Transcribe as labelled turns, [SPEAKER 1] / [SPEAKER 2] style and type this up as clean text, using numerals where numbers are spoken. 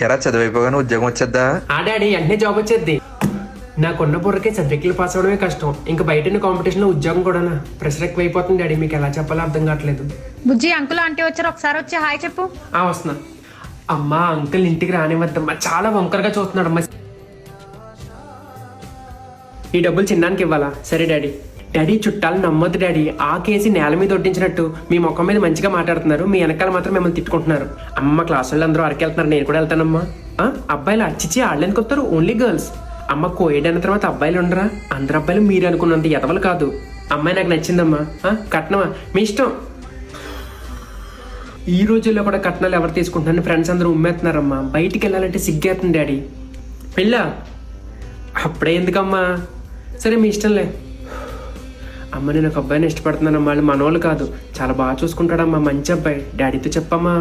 [SPEAKER 1] ఎరా చదివైపోగానే ఉద్యోగం వచ్చేద్దా?
[SPEAKER 2] ఆ డాడీ వెంటనే జాబ్ వచ్చేద్ది. నాకున్న బుర్రకే సబ్జెక్టులు పాస్ అవడమే కష్టం, ఇంకా బయట కాంపిటీషన్ లో ఉద్యోగం కూడా ప్రెషర్ ఎక్కువ అయిపోతుంది డాడీ. మీకు ఎలా చెప్పాలో అర్థం కావట్లేదు.
[SPEAKER 3] బుజ్జి అంకుల్ ఆంటీ వచ్చారు, ఒకసారి వచ్చి హాయ్ చెప్పు.
[SPEAKER 2] వస్తున్నా. అమ్మా అంకుల్ ఇంటికి రానివద్దమ్మా, చాలా వంకరగా చూస్తున్నాడు అమ్మా. ఈ డబ్బులు చిన్నానికి ఇవ్వాలా? సరే డాడీ. డాడీ చుట్టాలు నమ్మొద్దు డాడీ, ఆ కేసి నేల మీద ఒట్టించినట్టు మీ ముఖం మీద మంచిగా మాట్లాడుతున్నారు, మీ వెనకాల మాత్రం మిమ్మల్ని తిట్టుకుంటున్నారు. అమ్మ క్లాస్ వాళ్ళు అందరూ అరకెళ్తున్నారు, నేను కూడా వెళ్తానమ్మా. అబ్బాయిలు అచ్చిచ్చి వాళ్ళు ఎందుకు వస్తారు? Only girls. అమ్మ కోయేడ్ అన్న తర్వాత అబ్బాయిలు ఉండరా? అందరు అబ్బాయిలు మీరు అనుకున్నంత ఎదవలు కాదు. అమ్మాయి నాకు నచ్చిందమ్మా. కట్నమా మీ ఇష్టం. ఈ రోజుల్లో కూడా కట్నాలు ఎవరు తీసుకుంటున్నారని ఫ్రెండ్స్ అందరూ ఉమ్మేస్తున్నారమ్మా. బయటికి వెళ్ళాలంటే సిగ్గేస్తుంది డాడీ. పెళ్ళా? అప్పుడే ఎందుకమ్మా? సరే మీ ఇష్టంలే. అమ్మ నేను ఒక అబ్బాయిని ఇష్టపడుతున్నానమ్మా, వాళ్ళు మనోళ్ళు కాదు, చాలా బాగా చూసుకుంటాడమ్మా, మంచి అబ్బాయి. డాడీతో చెప్పమ్మా.